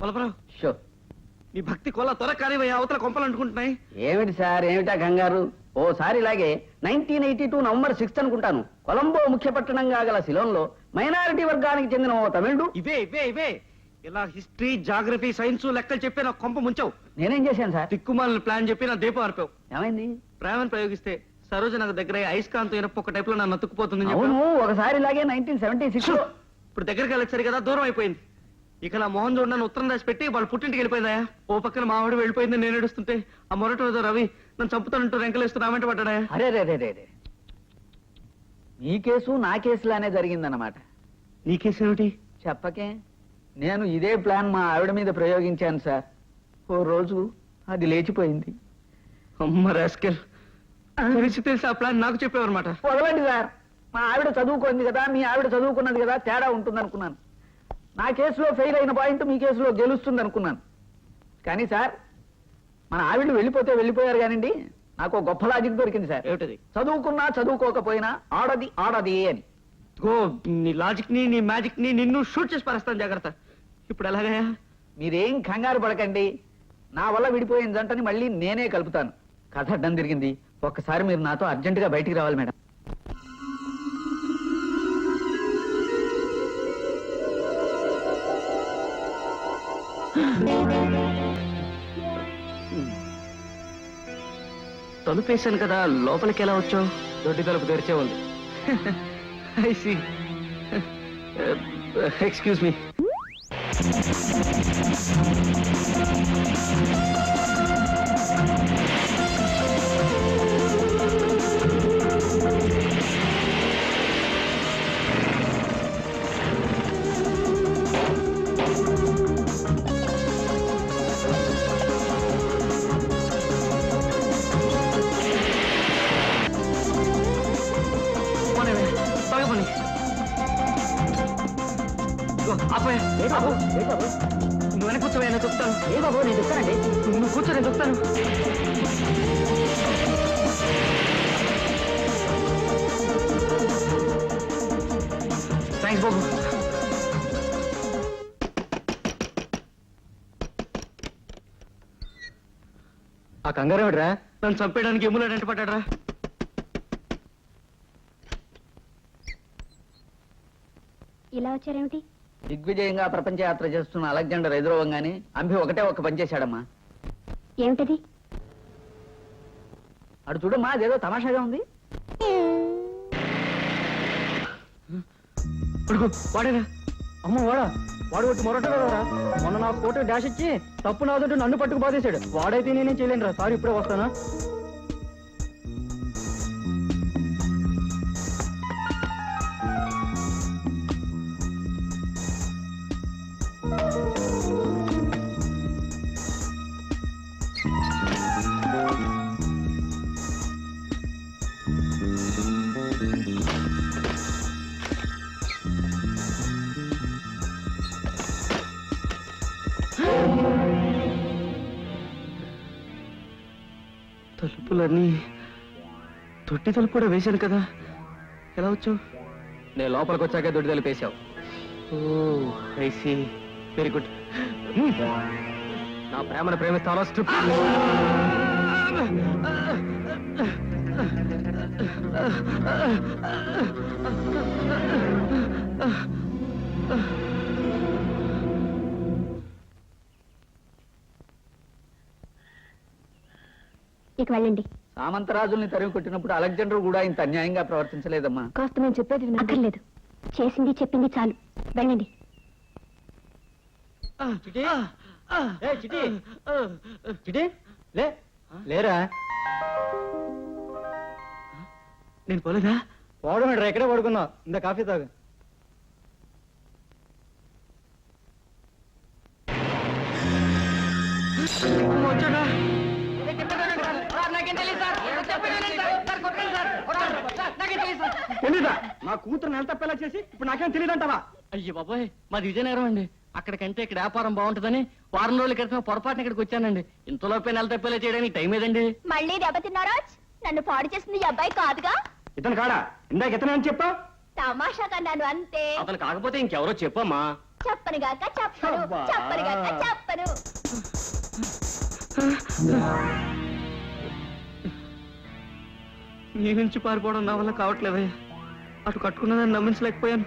పొలపరావు show నీ భక్తి కొల త్వర కార్యమయ్యా, అవతల కొంపలు అంటుకుంటున్నాయి. ఏమిటి సార్, ఏమిటా కంగారు? ఓసారి ఇలాగే 1982 నవంబర్ 6 అనుకుంటాను, కొలంబో ముఖ్య పట్టణంగా గల సిలోన్లో మైనారిటీ వర్గానికి చెందిన ఓ తమిళుడు. ఇవే ఇలా హిస్టరీ, జాగ్రఫీ, సైన్స్ లెక్కలు చెప్పి నా కొంప ముంచావు. నేనేం చేశాను సార్? తిక్కుమాలని ప్లాన్ చెప్పి నా దీపం ఆర్పావు. ఏమైంది? ప్రేమను ప్రయోగిస్తే సరోజ నాకు దగ్గర అయస్కాంతం ఇనప్ప ఒక టైప్ లో నన్ను అతుక్కుపోతుంది. అవును, ఒకసారి ఇలాగే 1976 ఇప్పుడు దగ్గరికి వెళ్ళొచ్చారు కదా, దూరం అయిపోయింది. ఇక నా మోహన్ చూడ నన్ను ఉత్తరం రాసి పెట్టి వాళ్ళ పుట్టింటికి వెళ్ళిపోయిందా. ఓ పక్కన మావాడు వెళ్ళిపోయింది, నేను ఏడుస్తుంటే ఆ మొరట రవి నన్ను చంపుతానంటూ రెంకలేస్తూ రామంట పడ్డా. అరే రే రే రే, మీ కేసు నా కేసులానే జరిగిందన్నమాట. నీ కేసు ఏమిటి? చెప్పకే. నేను ఇదే ప్లాన్ మా ఆవిడ మీద ప్రయోగించాను సార్. ఓ రోజు అది లేచిపోయింది. అమ్మ రాస్కెల్, తెలిసి ఆ ప్లాన్ నాకు చెప్పేవన్నమాట. వదలండి సార్, మా ఆవిడ చదువుకుంది కదా, మీ ఆవిడ చదువుకున్నది కదా, తేడా ఉంటుంది అనుకున్నాను. నా కేసులో ఫెయిల్ అయిన పాయింట్ మీ కేసులో గెలుస్తుంది అనుకున్నాను. కానీ సార్, మన ఆవిడ వెళ్ళిపోతే వెళ్ళిపోయారు కానివ్వండి, నాకు ఒక గొప్ప లాజిక్ దొరికింది సార్. ఏమిటది? చదువుకున్నా చదువుకోకపోయినా ఆడది ఆడది అని. గో, నీ లాజిక్ ని, నీ మ్యాజిక్ ని నిన్ను షూట్ చేసి పారేస్తాను, జాగ్రత్త. ఇప్పుడు ఎలాగయా? మీరేం కంగారు పడకండి, నా వల్ల విడిపోయిన జంటని మళ్ళీ నేనే కలుపుతాను. కథ అడ్డం తిరిగింది. ఒక్కసారి మీరు నాతో అర్జెంటుగా బయటికి రావాలి మేడం. తలుపేశాను కదా, లోపలికి ఎలా వచ్చావు? దొడ్డి తలుపు తెరిచే ఉంది. I see. Excuse me. నువ్వు కూర్చోవా, నేను చెప్తాను. ఏ బాబు, నేను చెప్తానండి. నువ్వు కూర్చో, నేను చెప్తాను. థ్యాంక్స్ బాబు. ఆ కంగారు ఏమిట్రా? నన్ను చంపేయడానికి ఎమ్ములాడు వెంట పడ్డాడ్రా. ఇలా వచ్చారేమిటి? దిగ్విజయంగా ప్రపంచ యాత్ర చేస్తున్న అలెగ్జాండర్ ఎదురవ్వగానే అంబి ఒకటే ఒక పని చేశాడమ్మా. ఏమిటది? అటు చూడమ్మా, అదేదో తమాషాగా ఉంది. వాడేనా? అమ్మ వాడా? వాడు ఒకటి మొరటరా, మొన్న నాకు కోట డాష్ ఇచ్చి తప్పు నాదంటూ నన్ను పట్టుకు బాధేశాడు. వాడైతే నేనేం చేయలేనురా. సార్ ఇప్పుడే వస్తానా? తలుపులన్నీ తొట్టి తలుపు కూడా వేశాను కదా, ఎలా వచ్చావు? నేను లోపలికి వచ్చాక దొడ్డి తలుపేశావు. ఓ ఐ సీ, వెరీ గుడ్. నా ప్రేమను ప్రేమిస్తాను. ఇక వెళ్ళండి. సామంతరాజుల్ని తరిమి కొట్టినప్పుడు అలెగ్జాండర్ కూడా ఇంత అన్యాయంగా ప్రవర్తించలేదమ్మా. కాస్త మేము చెప్పేది అక్కర్లేదు. చేసింది చెప్పింది చాలు, వెళ్ళండి. చిటి, చిటి, చిటి, లేరా? నేను పోలేదా? పోవడం ఎక్కడే పడుకున్నా. ఇంత కాఫీ తాగు. వచ్చాడా? తెలీదా? నా కూతురు నెల తప్పేలా చేసి ఇప్పుడు నాకేం తెలియదంటావా? అయ్యో బాబాయ్, మాది విజయనగరం అండి. అక్కడికంటే ఇక్కడ వ్యాపారం బాగుంటుందని వారం రోజుల క్రితం పొరపాటున ఇక్కడికి వచ్చానండి. ఇంతలోపే నెల తప్పేలా చేయడానికి టైం ఏదండి? మళ్ళీ దెబ్బతిన్నారా? నన్ను పాడు చేసింది ఈ అబ్బాయి కాదుగా. ఇతను కాడా? ఇందాక ఇతను అని చెప్పా? తమాషా కన్నాను అంతే. అతను కాకపోతే ఇంకెవరో చెప్పమ్మా. చెప్పనుగాక చెప్పను, చెప్పనుగాక చెప్పను. నీ నుంచి పారిపోవడం నా వల్ల కావట్లేదయ్యా. అటు కట్టుకున్నదాన్ని నమ్మించలేకపోయాను,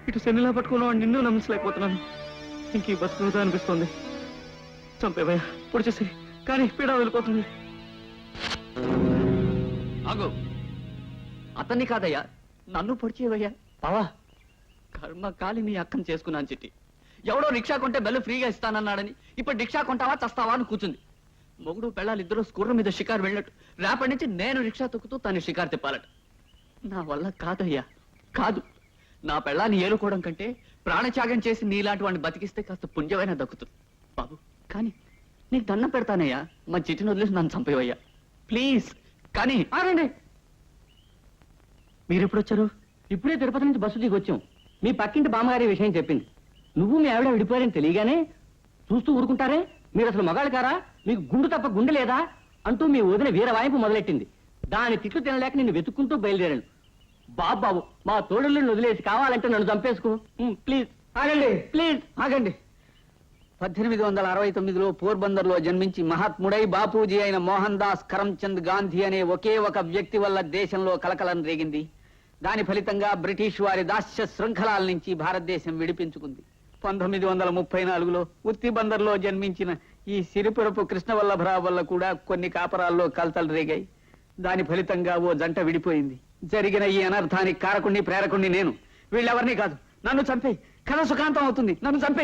ఇటు శనిలా పట్టుకున్నవాడు నిన్ను నమ్మించలేకపోతున్నాను. ఇంక ఈ బతుకు వృధా అనిపిస్తుంది. చంపేవయ్యా, పొడిచేసి, కానీ పీడ వెళ్ళిపోతుంది. ఆగు, అతన్ని కాదయ్యా, నన్ను పొడిచేవయ్యా. బావా, కర్మ కాలి నీ అక్కని చేసుకున్నాను చిట్టి. ఎవడో రిక్షా కొంటే బెల్లు ఫ్రీగా ఇస్తానన్నాడని ఇప్పుడు రిక్షా కొంటావా చస్తావా అని కూర్చుంది. మొగుడు పెళ్ళాలిద్దరూ స్కూర్ర మీద షికారు వెళ్ళినట్టు రేపటి నుంచి నేను రిక్షా తొక్కుతూ తను షికారు తిప్పాలట. నా వల్ల కాదయ్యా, కాదు. నా పెళ్ళాన్ని ఏలుకోవడం కంటే ప్రాణత్యాగం చేసి నీలాంటి వాడిని బతికిస్తే కాస్త పుణ్యమైనా దక్కుతుంది బాబు. కానీ నీకు దండం పెడతానయ్యా, మా చిట్టిని వదిలేసి నన్ను చంపేవయ్యా ప్లీజ్. కానీ ఆగండి, మీరు ఎప్పుడు వచ్చారు? ఇప్పుడే తిరుపతి నుంచి బస్సు దిగి వచ్చాం. మీ పక్కింటి బామ్మగారి విషయం చెప్పింది. నువ్వు మీ ఆవిడ విడిపోయారని తెలియగానే చూస్తూ ఊరుకుంటారే, మీరు అసలు మగాళ్ళు కారా, మీకు గుండు తప్ప గుండె లేదా అంటూ మీ వదిన వీర వాయింపు మొదలెట్టింది. దాని తిట్లు తినలేక నిన్ను వెతుక్కుంటూ బయలుదేరాను. బాబు, మా తోడుల్ని వదిలేసి కావాలంటే నన్ను చంపేసుకో ప్లీజ్. ఆగండి, ప్లీజ్ ఆగండి. 1869లో పోర్బందర్లో జన్మించి మహాత్ముడై బాపూజీ అయిన మోహన్ దాస్ కరమ్చంద్ గాంధీ అనే ఒకే ఒక వ్యక్తి వల్ల దేశంలో కలకలం రేగింది. దాని ఫలితంగా బ్రిటిష్ వారి దాస్య శృంఖలాల నుంచి భారతదేశం విడిపించుకుంది. 1934లో ఉత్తి బందర్లో జన్మించిన ఈ సిరిపురపు కృష్ణవల్లభరావు వల్ల కూడా కొన్ని కాపరాల్లో కలతలు రేగాయి. దాని ఫలితంగా ఓ జంట విడిపోయింది. జరిగిన ఈ అనర్థానికి కారకుణ్ణి ప్రేరకుణ్ణి నేను. వీళ్ళెవరినీ కాదు, నన్ను చంపే కథ సుఖాంతం అవుతుంది. నన్ను చంపే.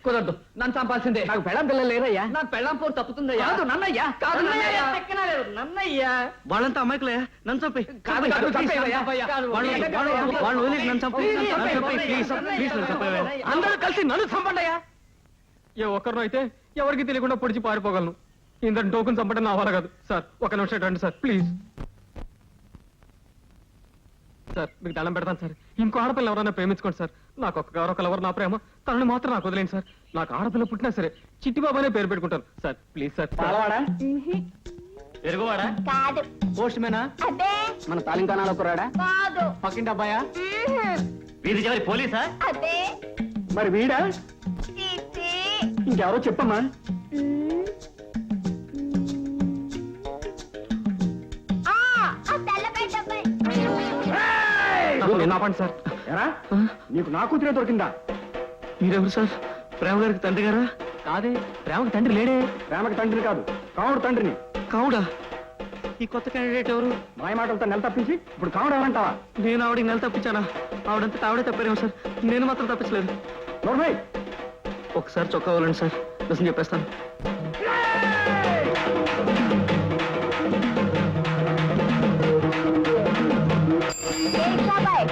కుదరదు, నన్ను చంపాల్సిందే. నాకు పెళ్ళం పిల్లలు లేరయ్యా. నాకు పెళ్ళం పోరు తప్పుతుందయ్యా. కాదు నన్నయ్యా, కాదు నన్నయ్యా. వాళ్ళంతా అమ్మాయికులయ్యా, నన్ను చంపే. కాదు, కాదు, చంపేవయ్యా. వాళ్ళు వదిలేసి నన్ను చంపే. ప్లీజ్ నన్ను చంపేవయ్యా. అందరూ కలిసి నన్ను చంపండియా. ఏ ఒక్కరినో అయితే ఎవరికి తెలియకుండా పొడిచి పారిపోగలను. ఇంత టోకుని చంపడం నా వల్ల కాదు సార్. ఒక నిమిషం రండి సార్, ప్లీజ్ సార్. మీకు దండం పెడతాను సార్. ఇంకో ఆడపిల్ల ఎవరైనా ప్రేమించుకోండి సార్. నాకు ఒకరు నా ప్రేమ, తనని మాత్రం నాకు వదిలేండి సార్. నాకు ఆడపిల్ల పుట్టినా సరే చిట్టిబాబానే పేరు పెట్టుకుంటాను సార్. Please sir. ఎరుగువాడా? కాదు. పోస్ట్ మేనా? అదే మన తాలింకానాలో కురాడా? కాదు. పక్కింటి అబ్బాయా? వీధి చివరి పోలీసా? అదే మరి వీడా? చిట్టి. ఇంకెవరో చెప్పమ్మా. ఆ తెల్లపేట అబ్బాయి. ఆపండి సార్. ఎరా, నీకు నా కూతురే దొరికిందా? మీరెవరు సార్? ప్రేమ గారికి తండ్రి గారా? కాదే, ప్రేమకు తండ్రి లేడే. ప్రేమకి తండ్రిని కాదు, కావుడు తండ్రిని. కావుడా? ఈ కొత్త క్యాండిడేట్ ఎవరు? మాయ మాటలతో నెల తప్పించి ఇప్పుడు కావుడు ఎవరంటావా? నేను ఆవిడకి నెల తప్పించానా? ఆవిడంతా ఆవిడే తప్పారేమో సార్. నేను మాత్రం తప్పించలేదు. నోర్మై, ఒకసారి చొక్కా ఇవ్వాలండి సార్, నిజం చెప్పేస్తాను. బాబాయ్.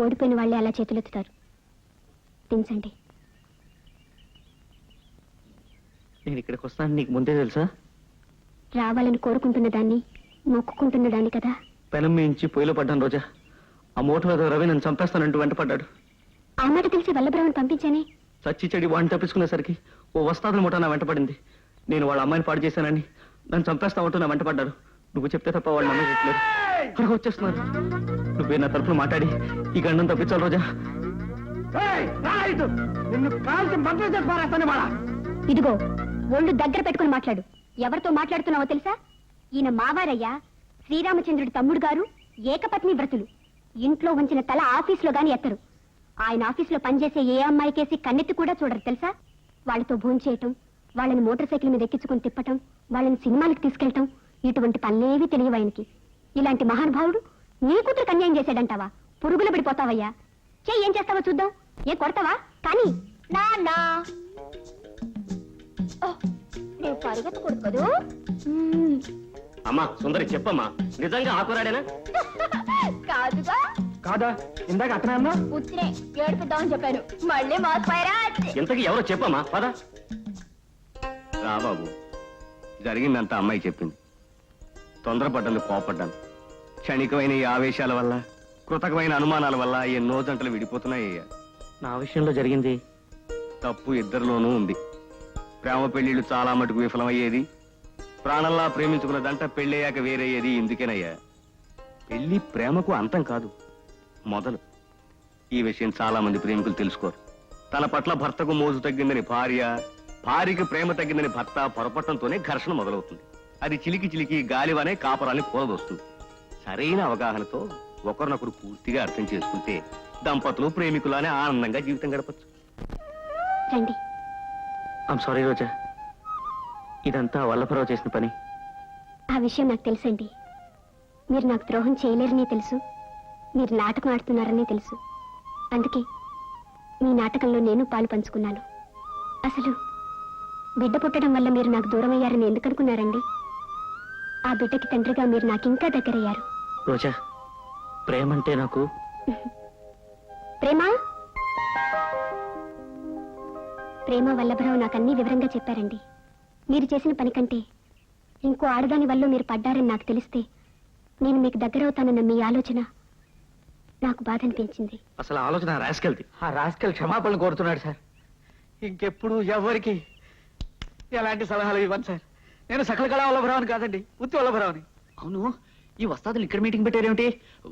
ఓడిపోయిన వాళ్ళే అలా చేతులెత్తుతారు. దించండి. నేను ఇక్కడికి వస్తాను నీకు ముందే తెలుసా? రావాలని కోరుకుంటున్న దాన్ని మొక్కుకుంటున్న దాన్ని కదా. పెనం మించి పొయ్యిలో పడ్డాను రోజా. ఆ మోటో రవి నన్ను చంపేస్తానంటూ వెంటపడ్డాడు. ఆ మాట తెలిసి వల్లభరావుని పంపించానే. చచ్చి చెడి వాడిని తప్పించుకునేసరికి ఓ వస్తాదుల మూట నా వెంటపడింది. నేను వాళ్ళ అమ్మాయిని పాడు చేశానని నన్ను చంపేస్తామంటూ నా వెంటపడ్డారు. నువ్వు చెప్తే తప్ప వాళ్ళు నమ్మట్లేదు. అక్కడ వచ్చేస్తున్నారు. నువ్వే నా తరపున మాట్లాడి ఈ గండం తప్పించాలి రోజా. ఇదిగో ఒళ్ళు దగ్గర పెట్టుకుని మాట్లాడు. ఎవరితో మాట్లాడుతున్నావో తెలుసా? ఈయన మావారయ్యా, శ్రీరామచంద్రుడి తమ్ముడు గారు. ఏకపత్ని వ్రతులు. ఇంట్లో ఉంచిన తల ఆఫీసులో గాని ఎత్తరు. ఆయన ఆఫీసులో పనిచేసే ఏ అమ్మాయికేసి కన్నెత్తి కూడా చూడరు తెలుసా? వాళ్ళతో భోంచేయటం, వాళ్ళని మోటార్ సైకిల్ మీద ఎక్కించుకుని తిప్పటం, వాళ్ళని సినిమాలకు తీసుకెళ్లటం, ఇటువంటి పనులేవి తెలియవు ఆయనకి. ఇలాంటి మహానుభావుడు నీ కూతురు అన్యాయం చేశాడంటావా? పురుగులు పడిపోతావయ్యా. ఏం చేస్తావో చూద్దాం. ఏ కొడతావా? కానీ నాన్నా నువ్వు పరిగెత్తకూడదు కదూ. అమ్మా సుందరి చెప్పమ్మా, నిజంగా ఆ కుర్రాడేనా? కాదుగా, కాదా? ఇందాక అతనే అన్నా. ఉత్తినే ఏడుపుద్దామని చెప్పాను, మళ్ళీ మోసపోయారా? ఇంతకీ ఎవరో చెప్పమ్మా, పద. రా బాబు, జరిగిందంతా అమ్మాయి చెప్పింది. తొందరపడ్డాను, కోపడ్డాను. క్షణికమైన ఈ ఆవేశాల వల్ల, కృతకమైన అనుమానాల వల్ల ఎన్నో జంటలు విడిపోతున్నాయ్యా. నా విషయంలో జరిగింది తప్పు ఇద్దరిలోనూ ఉంది. ప్రేమ పెళ్లిళ్ళు చాలా మటుకు విఫలమయ్యేది, ప్రాణంలా ప్రేమించుకున్న దంట పెళ్ళయ్యాక వేరయ్యేది ఇందుకేనయ్యా. పెళ్లి ప్రేమకు అంతం కాదు, మొదలు. ఈ విషయం చాలా మంది ప్రేమికులు తెలుసుకోరు. తన పట్ల భర్తకు మోజు తగ్గిందని భార్య, భార్యకి ప్రేమ తగ్గిందని భర్త పొరపట్టంతోనే ఘర్షణ మొదలవుతుంది. అది చిలికి చిలికి గాలివనే కాపురాన్ని కూలదొస్తుంది. సరైన అవగాహనతో ఒకరినొకరు పూర్తిగా అర్థం చేసుకుంటే దంపతులు ప్రేమికులానే ఆనందంగా జీవితం గడపచ్చు. రండి. ఐమ్ సారీ రోజా, ఇదంతా వల్లభరావు చేసిన పని. ఆ విషయం నాకు తెలుసండి. మీరు నాకు ద్రోహం చేయలేరని తెలుసు, మీరు నాటకం ఆడుతున్నారని తెలుసు. అందుకే మీ నాటకంలో నేను పాలు పంచుకున్నాను. అసలు బిడ్డ పుట్టడం వల్ల మీరు నాకు దూరం అయ్యారని ఎందుకు అనుకున్నారండి? ఆ బిడ్డకి తండ్రిగా మీరు నాకు ఇంకా దగ్గరయ్యారు. రోజా, ప్రేమంటే నాకు ప్రేమ ప్రేమ వల్లభరావు నాకు అన్ని వివరంగా చెప్పారండి. మీరు చేసిన పని కంటే ఇంకో ఆడదాని వల్ల మీరు పడ్డారని నాకు తెలిస్తే నేను మీకు దగ్గరవుతానన్న మీ ఆలోచన నాకు బాధ అనిపించింది. అసలు ఆలోచన రాసుకెళ్తే ఆ రాస్కల్ క్షమాపణలు కోరుతున్నాడు సార్. ఇంకెప్పుడు ఎవరికి ఎలాంటి సలహాలు ఇవ్వను సార్. నేను సకల కళా వల్లభరావుని కాదండి, ఉత్తి వల్లభరావుని. అవును, ఈ వస్తాదులు ఇక్కడ మీటింగ్ పెట్టారేమిటి?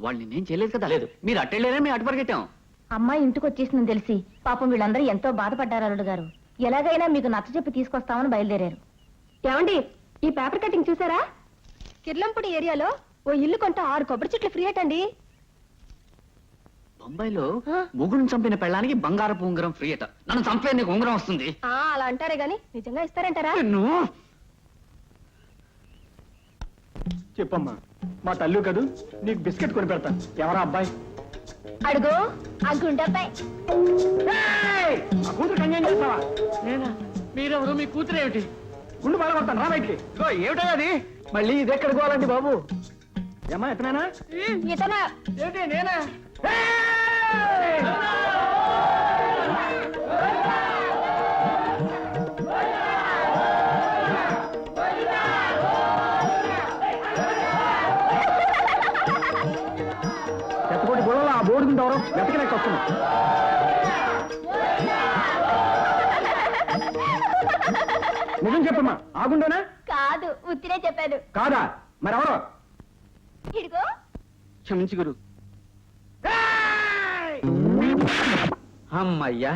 వాళ్ళు నేనేం చేయలేదు కదా. లేదు, మీరు అట్టెళ్ళారే, మేము అటు పరిగెట్టాం. అమ్మాయి ఇంటికి వచ్చేసిందని తెలిసి పాపం వీళ్ళందరూ ఎంతో బాధపడ్డారు అల్లుడు గారు. ఎలాగైనా మీకు నచ్చ చెప్పి తీసుకొస్తామని బయలుదేరారు. ఏమండి, ఈ పేపర్ కటింగ్ చూసారా? కిర్లంపూడి ఏరియాలో ఓ ఇల్లు కొంట 6 కొబ్బరి చెట్లు ఫ్రీ అటండి. బొంబాయిలో ముగ్గురు చంపిన పెళ్ళానికి బంగారపు ఉంగరం ఫ్రీ అట. నన్ను చంపే నీకు ఉంగరం వస్తుంది. అలా అంటారే గాని నిజంగా ఇస్తారంటారా? చెప్పమ్మా, మా తల్లి కదూ, నీకు బిస్కెట్ కొని పెడతాను. ఎవరా అబ్బాయి? అడుగు ఆ గుండెపై. ఆ కూతురు కన్యాయం చేస్తావా? నేనా? మీరెవరు? మీ కూతురు ఏమిటి? గుండు బాగా కొడతాను, రా బయటికి. ఏమిటా అది? మళ్ళీ ఇది ఎక్కడ పోవాలండి బాబు? ఏమ్మా, ఎత్తనానా? ఇతనా? ఏంటి నేనా? ఎత్తకోటి గొడవలు ఆ బోర్డు కింద ఎవరో వెతకలేక వస్తున్నా. నిజం చెప్పమ్మా, ఆగుండేనా? కాదు, ఉత్తినే చెప్పాను. కాదా? మరెవరో? ఇదిగో క్షమించి గురు. అమ్మయ్యా.